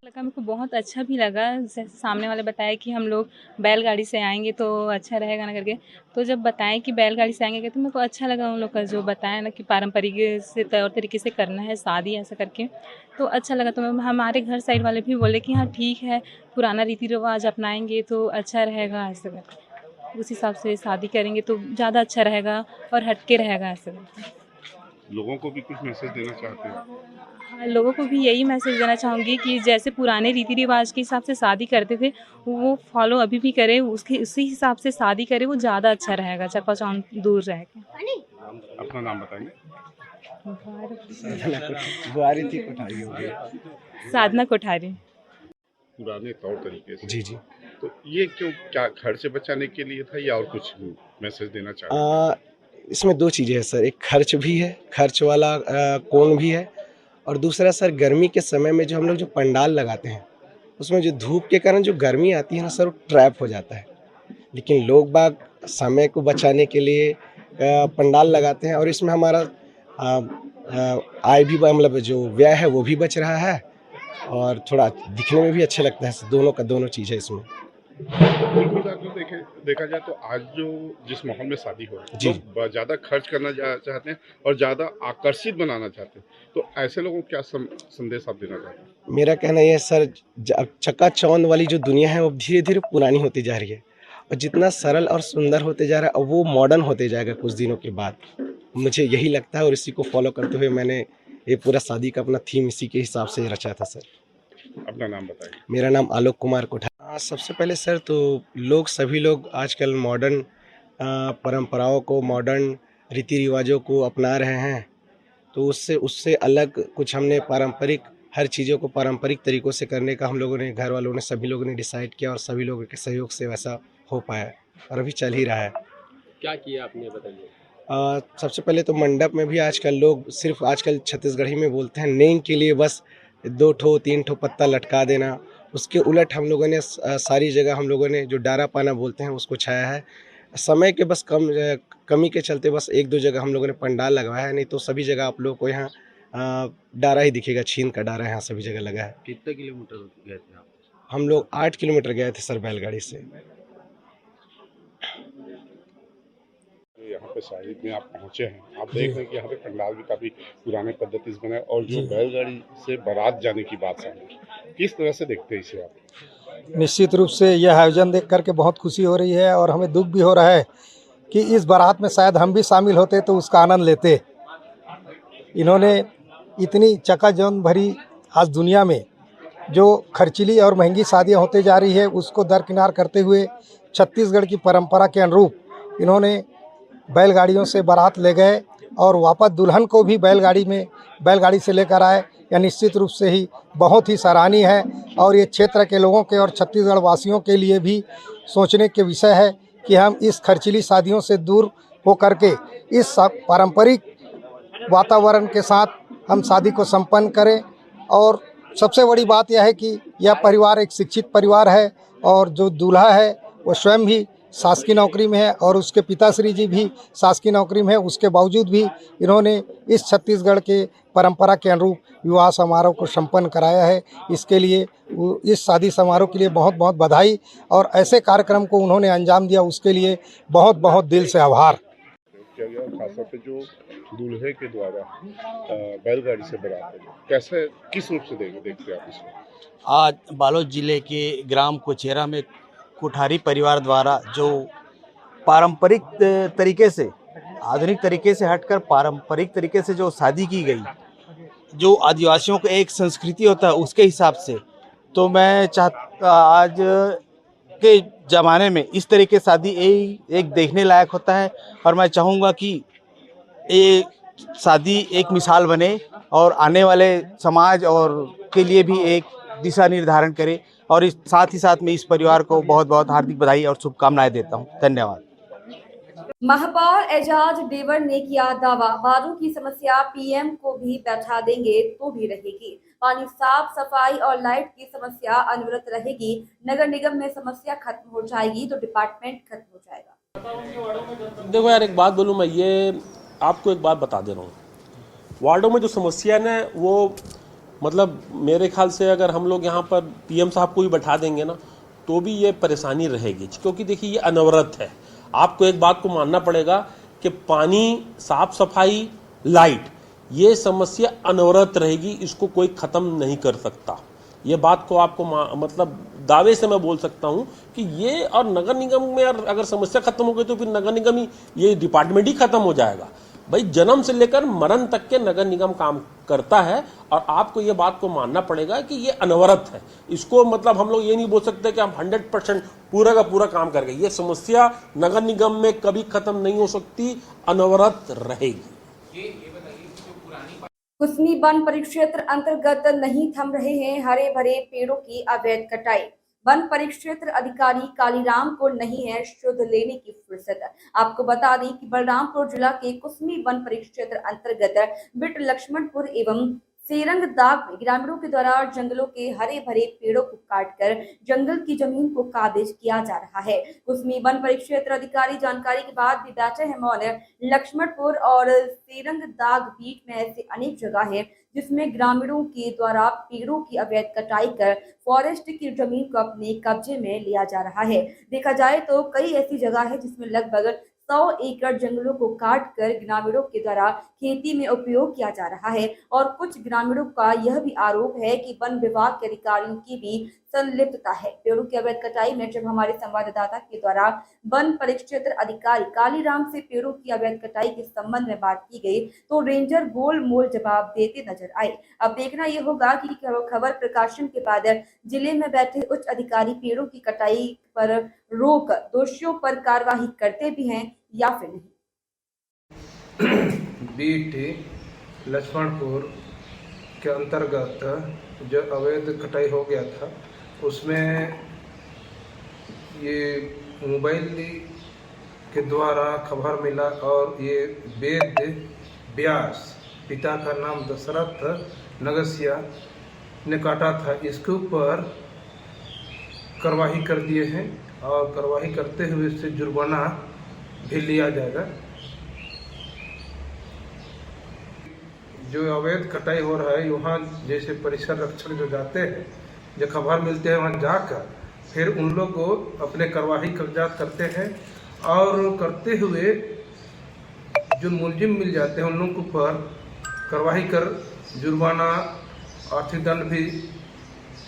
लगा, मेरे को बहुत अच्छा भी लगा। सामने वाले बताया कि हम लोग बैलगाड़ी से आएंगे तो अच्छा रहेगा ना करके, तो जब बताएं कि बैलगाड़ी से आएंगे तो मेरे को अच्छा लगा उन लोग का जो बताया ना कि पारंपरिक से तौर तरीके से करना है शादी ऐसा करके, तो अच्छा लगा। तो हमारे घर साइड वाले भी बोले कि हाँ ठीक है, पुराना रीति रिवाज अपनाएंगे तो अच्छा रहेगा, ऐसा करके उस हिसाब से शादी करेंगे तो ज़्यादा अच्छा रहेगा और हटके रहेगा ऐसा करके। लोगों को भी कुछ मैसेज देना चाहते हैं? हाँ, लोगों को भी यही मैसेज देना चाहूँगी कि जैसे पुराने रीति रिवाज के हिसाब से शादी करते थे वो फॉलो अभी भी करें, उसी हिसाब से शादी करें, वो ज़्यादा अच्छा रहेगा, चकाचौंध दूर रहेगा। अपना नाम बताएंगे? साधना कोठारी। पुराने तौर तरीके से। जी जी। तो ये क्यों, क्या खर्च बचाने के लिए था या और कुछ मैसेज देना चाहते? इसमें दो चीज़ें हैं सर, एक खर्च भी है, खर्च वाला कोण भी है, और दूसरा सर गर्मी के समय में जो हम लोग जो पंडाल लगाते हैं उसमें जो धूप के कारण जो गर्मी आती है ना सर, वो ट्रैप हो जाता है। लेकिन लोग बाग समय को बचाने के लिए पंडाल लगाते हैं और इसमें हमारा आय भी, मतलब जो व्यय है वो भी बच रहा है और थोड़ा दिखने में भी अच्छा लगता है। दोनों का दोनों चीज़ है इसमें। कुल मिलाकर देखा जाए तो आज जो जिस माहौल में शादी हो रही है, लोग ज़्यादा खर्च करना चाहते हैं और ज़्यादा आकर्षित बनाना चाहते हैं, तो ऐसे लोगों को क्या संदेश आप देना चाहते हैं? मेरा कहना यह है सर, चकाचौंध वाली जो दुनिया है वो धीरे धीरे पुरानी होती जा रही है और जितना सरल और सुंदर होते जा रहा है वो मॉडर्न होते जाएगा कुछ दिनों के बाद। मुझे यही लगता है और इसी को फॉलो करते हुए मैंने ये पूरा शादी का अपना थीम इसी के हिसाब से रचा था सर। अपना नाम बताइए। मेरा नाम आलोक कुमार कोठारी। सबसे पहले सर तो सभी लोग आजकल मॉडर्न परंपराओं को, मॉडर्न रीति रिवाजों को अपना रहे हैं, तो उससे अलग कुछ हमने पारंपरिक हर चीज़ों को पारंपरिक तरीक़ों से करने का हम लोगों ने, घर वालों ने, सभी लोगों ने डिसाइड किया और सभी लोगों के सहयोग से वैसा हो पाया और अभी चल ही रहा है। क्या किया आपने, बताइए। सबसे पहले तो मंडप में भी आजकल लोग सिर्फ आजकल छत्तीसगढ़ी में बोलते हैं नेंग के लिए बस 2 ठो 3 ठो पत्ता लटका देना। उसके उलट हम लोगों ने सारी जगह हम लोगों ने जो डारा पाना बोलते हैं उसको छाया है। समय के बस कमी के चलते बस 1-2 जगह हम लोगों ने पंडाल लगवाया है, नहीं तो सभी जगह आप लोगों को यहाँ डारा ही दिखेगा, छीन का डारा यहाँ सभी जगह लगा है। कितने किलोमीटर गए थे आप? हम लोग 8 किलोमीटर गए थे सर बैलगाड़ी से। यहाँ पे शादी में आप पहुँचे हैं, आप देख रहे हैं कि यहाँ पे पंडाल भी काफ़ी पुराने पद्धति से बना है और जो बैलगाड़ी से बारात जाने की बात सामने, किस तरह से देखते हैं इसे आप? निश्चित रूप से यह आयोजन देख करके बहुत खुशी हो रही है और हमें दुख भी हो रहा है कि इस बारात में शायद हम भी शामिल होते तो उसका आनंद लेते। इन्होंने इतनी चकाचौंध भरी आज दुनिया में जो खर्चीली और महंगी शादियाँ होते जा रही है उसको दरकिनार करते हुए छत्तीसगढ़ की परंपरा के अनुरूप इन्होंने बैलगाड़ियों से बारात ले गए और वापस दुल्हन को भी बैलगाड़ी से लेकर आए। यह निश्चित रूप से ही बहुत ही सराहनीय है और ये क्षेत्र के लोगों के और छत्तीसगढ़ वासियों के लिए भी सोचने के विषय है कि हम इस खर्चीली शादियों से दूर होकर के इस पारंपरिक वातावरण के साथ हम शादी को संपन्न करें। और सबसे बड़ी बात यह है कि यह परिवार एक शिक्षित परिवार है और जो दूल्हा है वो स्वयं भी शासकीय नौकरी में है और उसके पिताश्री जी भी शासकीय नौकरी में है। उसके बावजूद भी इन्होंने इस छत्तीसगढ़ के परंपरा के अनुरूप विवाह समारोह को संपन्न कराया है। इसके लिए इस शादी समारोह के लिए बहुत बहुत बधाई और ऐसे कार्यक्रम को उन्होंने अंजाम दिया उसके लिए बहुत बहुत दिल से आभार। किया गया खासतौर पे जो दूल्हे के द्वारा बैलगाड़ी से बारात है, कैसे किस रूप से देखते हैं आप इसको? आज बालोद जिले के ग्राम कोचेरा में कोठारी परिवार द्वारा जो पारंपरिक तरीके से, आधुनिक तरीके से हटकर पारंपरिक तरीके से जो शादी की गई, जो आदिवासियों का एक संस्कृति होता है उसके हिसाब से, तो मैं आज के ज़माने में इस तरीके शादी एक देखने लायक होता है और मैं चाहूँगा कि ये शादी एक मिसाल बने और आने वाले समाज और के लिए भी एक दिशा निर्धारण करे और इस साथ ही साथ में इस परिवार को बहुत बहुत हार्दिक बधाई और शुभकामनाएं देता हूं। धन्यवाद। महापौर एजाज देवर ने किया दावा, बारों की समस्या पीएम को भी बैठा देंगे तो भी रहेगी। पानी, साफ सफाई और लाइट की समस्या अनवरत रहेगी। नगर निगम में समस्या खत्म हो जाएगी तो डिपार्टमेंट खत्म हो जाएगा। देखो यार, एक बात बोलूँ मैं, ये आपको एक बात बता दे रहा हूँ, वार्डों में जो समस्या है ना, वो मतलब मेरे ख्याल से अगर हम लोग यहाँ पर पीएम साहब को भी बैठा देंगे ना तो भी ये परेशानी रहेगी, क्योंकि देखिए ये अनवरत है। आपको एक बात को मानना पड़ेगा कि पानी, साफ सफाई, लाइट, ये समस्या अनवरत रहेगी, इसको कोई ख़त्म नहीं कर सकता। ये बात को आपको मतलब दावे से मैं बोल सकता हूँ कि ये, और नगर निगम में अगर समस्या खत्म हो गई तो फिर नगर निगम ही, ये डिपार्टमेंट ही खत्म हो जाएगा। भाई जन्म से लेकर मरण तक के नगर निगम काम करता है और आपको ये बात को मानना पड़ेगा कि ये अनवरत है। इसको मतलब हम लोग ये नहीं बोल सकते कि हम 100% पूरा का पूरा काम कर गए। ये समस्या नगर निगम में कभी खत्म नहीं हो सकती, अनवरत रहेगी। कुसमी वन परिक्षेत्र अंतर्गत नहीं थम रहे हैं हरे भरे पेड़ों की अवैध कटाई। वन परिक्षेत्र अधिकारी कालीराम को नहीं है शुद्ध लेने की फुर्सत। आपको बता दें कि बलरामपुर जिला के कुसमी वन परिक्षेत्र अंतर्गत बिट लक्ष्मणपुर एवं सेरंग दाग में ग्रामीणों के द्वारा जंगलों के हरे भरे पेड़ों को काटकर जंगल की जमीन को काबिज किया जा रहा है। कुसमी वन परिक्षेत्र अधिकारी जानकारी के बाद भी बैठे हैं मौन। लक्ष्मणपुर और सेरंग दाग बीच में ऐसे अनेक जगह है जिसमें ग्रामीणों के द्वारा पेड़ों की अवैध कटाई कर फॉरेस्ट की जमीन को अपने कब्जे में लिया जा रहा है। देखा जाए तो कई ऐसी जगह है जिसमें लगभग 100 एकड़ जंगलों को काटकर ग्रामीणों के द्वारा खेती में उपयोग किया जा रहा है और कुछ ग्रामीणों का यह भी आरोप है कि वन विभाग के अधिकारियों की भी संलिप्तता है। पेड़ों की अवैध कटाई में जब हमारे संवाददाता के द्वारा वन परिक्षेत्र अधिकारी कालीराम से पेड़ों की अवैध कटाई के संबंध में बात की गई तो रेंजर गोल मोल जवाब देते नजर आए। अब देखना यह होगा कि खबर प्रकाशन के बाद जिले में बैठे उच्च अधिकारी पेड़ों की कटाई पर रोक दोषियों पर कार्रवाई करते भी हैं या फिर नहीं। बीटी लक्ष्मणपुर के अंतर्गत जो अवैध कटाई हो गया था उसमें ये मोबाइल के द्वारा खबर मिला और ये वेद व्यास, पिता का नाम दशरथ नगसिया ने काटा था। इसके ऊपर कार्रवाई कर दिए हैं और कार्रवाई करते हुए इससे जुर्माना भी लिया जाएगा। जो अवैध कटाई हो रहा है वहाँ जैसे परिसर रक्षक जो जाते हैं, जो खबर मिलते हैं वहाँ जाकर फिर उन लोग को अपने कार्रवाई कागजात करते हैं और करते हुए जो मुलजिम मिल जाते हैं उन लोगों के ऊपर कार्रवाई कर जुर्माना, आर्थिक दंड भी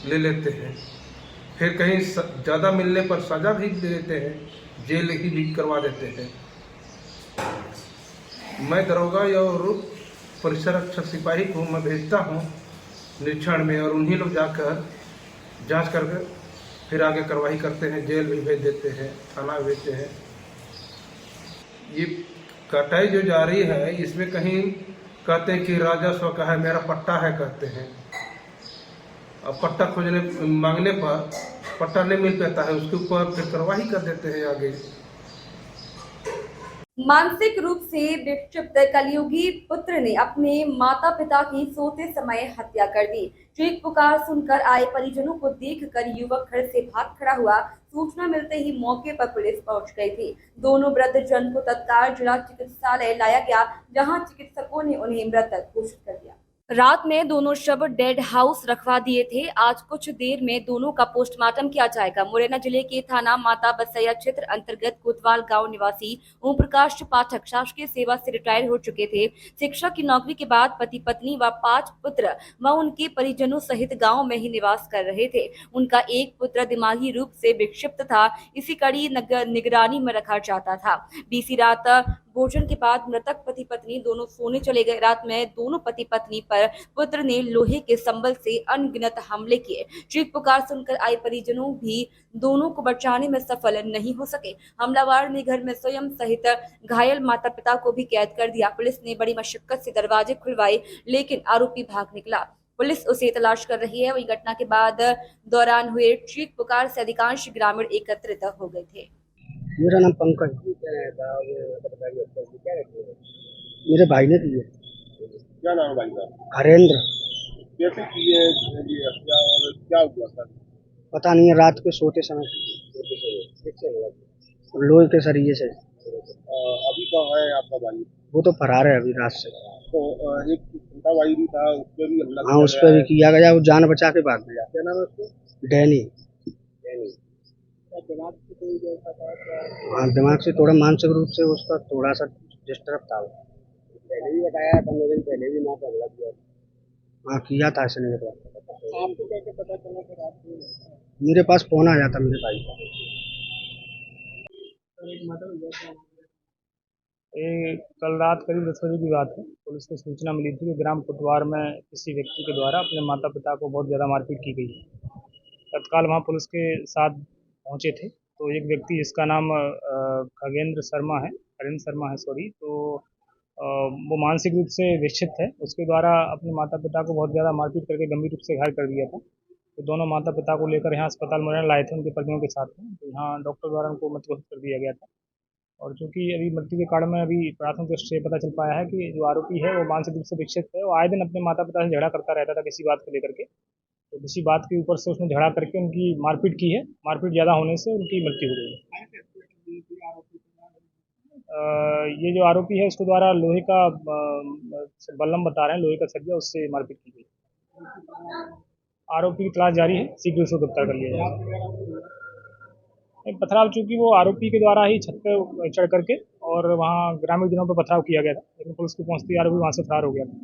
ले लेते हैं। फिर कहीं ज़्यादा मिलने पर सज़ा भी दे देते हैं, जेल ही भी करवा देते हैं। मैं दरोगा और परिसर रक्षक सिपाही को मैं भेजता हूँ निरीक्षण में और उन्हीं लोग जाकर जांच करके फिर आगे कार्रवाई करते हैं, जेल भी भेज देते हैं, थाना भेजते हैं। ये कटाई जो जारी है इसमें कहीं कहते हैं कि राजस्व का है, मेरा पट्टा है कहते हैं। अब पट्टा खोजने मांगने पर पट्टा नहीं मिल पाता है, उसके ऊपर फिर कार्रवाई कर देते हैं आगे। मानसिक रूप से विक्षिप्त कलयुगी पुत्र ने अपने माता पिता की सोते समय हत्या कर दी। चीख पुकार सुनकर आए परिजनों को देखकर युवक घर से भाग खड़ा हुआ। सूचना मिलते ही मौके पर पुलिस पहुंच गई थी। दोनों वृद्ध जन को तत्काल जिला चिकित्सालय लाया गया, जहां चिकित्सकों ने उन्हें मृतक घोषित कर दिया। रात में दोनों शव डेड हाउस रखवा दिए थे। आज कुछ देर में दोनों का पोस्टमार्टम किया जाएगा। मुरैना जिले के थाना माता बसैया क्षेत्र अंतर्गत कोतवाल गांव निवासी ओम प्रकाश पाठक शासकीय सेवा से रिटायर हो चुके थे। शिक्षक की नौकरी के बाद पति पत्नी व 5 पुत्र व उनके परिजनों सहित गाँव में ही निवास कर रहे थे। उनका एक पुत्र दिमागी रूप से विक्षिप्त था, इसी कड़ी निगरानी में रखा जाता था। बीती रात भोजन के बाद मृतक पति पत्नी दोनों सोने चले गए। रात में दोनों पति पत्नी पर पुत्र ने लोहे के संबल से अनगिनत हमले किए। चीख पुकार सुनकर आए परिजनों भी दोनों को बचाने में सफल नहीं हो सके। हमलावर ने घर में स्वयं सहित घायल माता पिता को भी कैद कर दिया। पुलिस ने बड़ी मशक्कत से दरवाजे खुलवाए, लेकिन आरोपी भाग निकला। पुलिस उसे तलाश कर रही है। वही घटना के बाद दौरान हुए चीख पुकार से अधिकांश ग्रामीण एकत्रित हो गए थे। मेरा नाम पंकज, मेरे भाई ने की है। क्या नाम है भाई का? हरेंद्र। कैसे की है ये हत्या और क्या हुआ था? पता नहीं है, रात को सोते समय लोहे के सरिये से। अभी कहाँ है आपका भाई? वो तो फरार है अभी रात से। तो एक छोटा भाई भी था, उस पर भी हमला हाँ, उस पर भी किया गया। वो जान बचा के भाग गया। क्या नाम है उसको? डैनी। हाँ, दिमाग से थोड़ा, मानसिक रूप से उसका थोड़ा सा डिस्टर्ब था। पहले भी बताया, 15 दिन पहले भी माँ पे हमला किया। हाँ, किया था इसने। आपको कैसे पता चला कि रात को? मेरे पास फोन आया था मेरे भाई का। ये कल रात करीब 10 बजे की बात है। पुलिस को सूचना मिली थी कि ग्राम कुटवार में किसी व्यक्ति के द्वारा अपने माता पिता को बहुत ज़्यादा मारपीट की गई है। तत्काल वहाँ पुलिस के साथ पहुँचे थे, तो एक व्यक्ति जिसका नाम खगेंद्र शर्मा है, हरेंद्र शर्मा है सॉरी, तो वो मानसिक रूप से विक्षिप्त है। उसके द्वारा अपने माता पिता को बहुत ज़्यादा मारपीट करके गंभीर रूप से घायल कर दिया था। तो दोनों माता पिता को लेकर यहाँ अस्पताल मुरैना लाए थे उनके परिजनों के साथ में। तो यहाँ डॉक्टर द्वारा उनको मृत घोषित कर दिया गया था। और चूँकि अभी मृत्यु के कारण में अभी प्राथमिक दृष्टि से पता चल पाया है कि जो आरोपी है वो मानसिक रूप से विक्षिप्त है। वो आए दिन अपने माता पिता से झगड़ा करता रहता था किसी बात को लेकर के। तो किसी बात के ऊपर से उसने झगड़ा करके उनकी मारपीट की है। मारपीट ज़्यादा होने से उनकी मृत्यु हो गई है। ये जो आरोपी है उसके द्वारा लोहे का बल्लम बता रहे हैं, लोहे का सरिया, उससे मारपीट की गई। आरोपी की तलाश जारी है, शीघ्र उसको गिरफ्तार कर लिया जाएगा। पथराव चूंकि वो आरोपी के द्वारा ही छत पे चढ़ करके और वहाँ ग्रामीण जनों पर पथराव किया गया था, लेकिन पुलिस को पहुंचते आरोपी वहाँ से फरार हो गया था।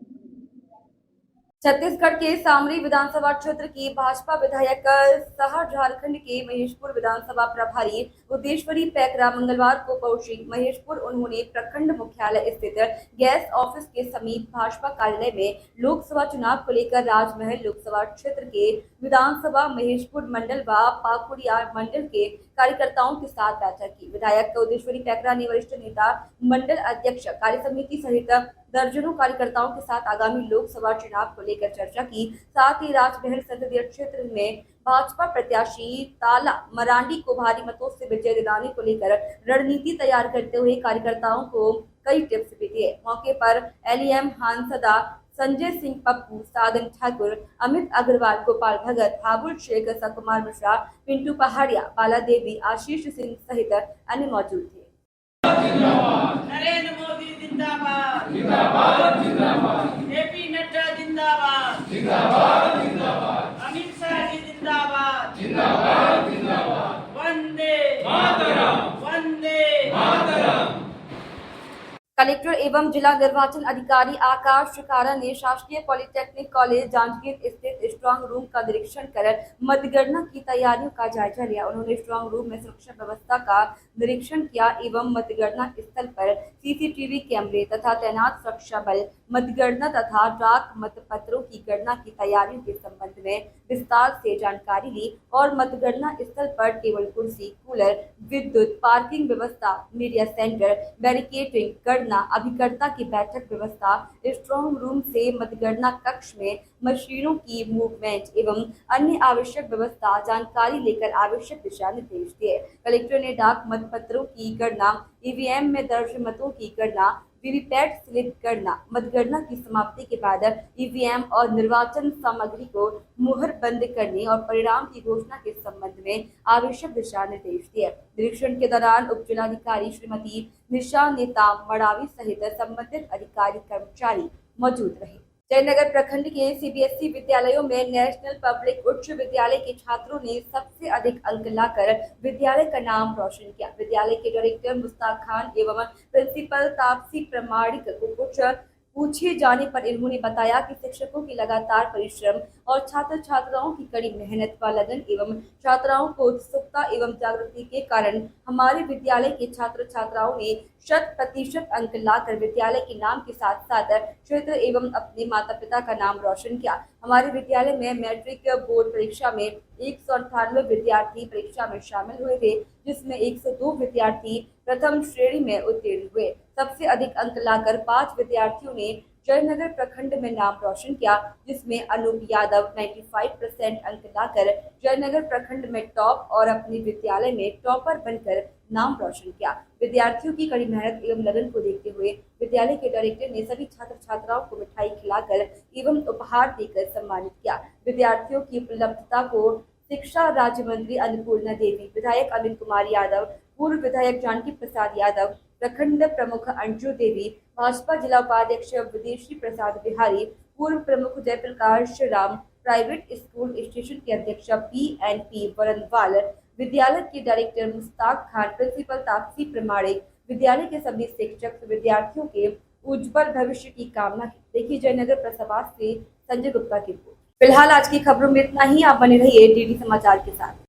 छत्तीसगढ़ के सामरी विधानसभा क्षेत्र की भाजपा विधायक सह झारखंड के महेशपुर विधानसभा प्रभारी उदेश्वरी पैकरा मंगलवार को पहुंची महेशपुर। उन्होंने प्रखंड मुख्यालय स्थित गैस ऑफिस के समीप भाजपा कार्यालय में लोकसभा चुनाव को लेकर राजमहल लोकसभा क्षेत्र के विधानसभा महेशपुर मंडल व पाकुड़िया मंडल के कार्यकर्ताओं के साथ बैठक की। विधायक उदेश्वरी पैकरा ने वरिष्ठ नेता, मंडल अध्यक्ष, कार्य समिति सहित दर्जनों कार्यकर्ताओं के साथ आगामी लोकसभा चुनाव को लेकर चर्चा की। साथ ही राजमहल संसदीय क्षेत्र में भाजपा प्रत्याशी ताला मरांडी को भारी मतों से विजय दिलाने को लेकर रणनीति तैयार करते हुए कार्यकर्ताओं को कई टिप्स भी दिए। मौके पर एलईएम हांसदा, संजय सिंह पप्पू, साधन ठाकुर, अमित अग्रवाल, गोपाल भगत, हाबुल शेख, सकुमार मिश्रा, पिंटू पहाड़िया, बाला देवी, आशीष सिंह सहित अन्य मौजूद थे। नरेंद्र मोदी जिंदाबाद, जिंदाबाद, जिंदाबाद। जेपी नड्डा जिंदाबाद, जिंदाबाद, जिंदाबाद। अमित शाह जी जिंदाबाद, जिंदाबाद, जिंदाबाद। वंदे मातरम, वंदे मातरम। कलेक्टर एवं जिला निर्वाचन अधिकारी आकाश शिकारा ने शासकीय पॉलिटेक्निक कॉलेज जांजगीर स्थित स्ट्रांग रूम का निरीक्षण कर मतगणना की तैयारियों का जायजा लिया। उन्होंने स्ट्रांग रूम में सुरक्षा व्यवस्था का निरीक्षण किया एवं मतगणना स्थल पर सीसीटीवी कैमरे तथा तैनात सुरक्षा बल, मतगणना तथा डाक मतपत्रों की गणना की तैयारियों के संबंध में विस्तार से जानकारी ली और मतगणना स्थल पर टेबल कुर्सी, कूलर, विद्युत, पार्किंग व्यवस्था, मीडिया सेंटर, बैरिकेडिंग, गणना अभिकर्ता की बैठक व्यवस्था, स्ट्रांग रूम से मतगणना कक्ष में मशीनों की मूवमेंट एवं अन्य आवश्यक व्यवस्था जानकारी लेकर आवश्यक दिशा निर्देश दिए। कलेक्टर ने डाक मतपत्रों की गणना, ईवीएम में दर्ज मतों की गणना, वीवीपैट स्लिप गणना, मतगणना की समाप्ति के बाद ईवीएम और निर्वाचन सामग्री को मुहर बंद करने और परिणाम की घोषणा के संबंध में आवश्यक दिशा निर्देश दिए। निरीक्षण के दौरान उप जिलाधिकारी श्रीमती निशा नेता मड़ावी सहित संबंधित अधिकारी कर्मचारी मौजूद रहे। जयनगर प्रखंड के सीबीएसई विद्यालयों में नेशनल पब्लिक उच्च विद्यालय के छात्रों ने सबसे अधिक अंक लाकर विद्यालय का नाम रोशन किया। विद्यालय के डायरेक्टर मुस्ताक खान एवं प्रिंसिपल तापसी प्रमाणिक को कुछ पूछे जाने पर इन्होंने बताया कि शिक्षकों की लगातार परिश्रम और छात्र छात्राओं की कड़ी मेहनत व लगन एवं छात्राओं को उत्सुकता एवं जागृति के कारण हमारे विद्यालय के छात्र छात्राओं ने 100% अंक लाकर विद्यालय के नाम के साथ साथ क्षेत्र एवं अपने माता पिता का नाम रोशन किया। हमारे विद्यालय में मैट्रिक बोर्ड परीक्षा में 198 विद्यार्थी परीक्षा में शामिल हुए थे, जिसमें 102 विद्यार्थी प्रथम श्रेणी में उत्तीर्ण हुए। सबसे अधिक अंक लाकर 5 विद्यार्थियों ने जयनगर प्रखंड में नाम रोशन किया, जिसमें अनूप यादव 95% अंक लाकर जयनगर प्रखंड में टॉप और अपने विद्यालय में टॉपर बनकर नाम रोशन किया। विद्यार्थियों की कड़ी मेहनत एवं लगन को देखते हुए विद्यालय के डायरेक्टर ने सभी छात्र छात्राओं को मिठाई खिलाकर एवं उपहार देकर सम्मानित किया। विद्यार्थियों की उपलब्धता को शिक्षा राज्य मंत्री अन्नपूर्णा देवी, विधायक अमित कुमार यादव, पूर्व विधायक जानकी प्रसाद यादव, प्रखंड प्रमुख अंजू देवी, भाजपा जिला उपाध्यक्ष विदेशी प्रसाद बिहारी, पूर्व प्रमुख Jayprakash Ram, private school station के अध्यक्ष PNP वरनवाल, विद्यालय के डायरेक्टर मुश्ताक खान, प्रिंसिपल तापसी प्रमाणिक, विद्यालय के सभी शिक्षक विद्यार्थियों के उज्जवल भविष्य की कामना की। देखिए जयनगर प्रसाद से संजय गुप्ता की रिपोर्ट। फिलहाल आज की खबरों में इतना ही। आप बने रहिए DD समाचार के साथ।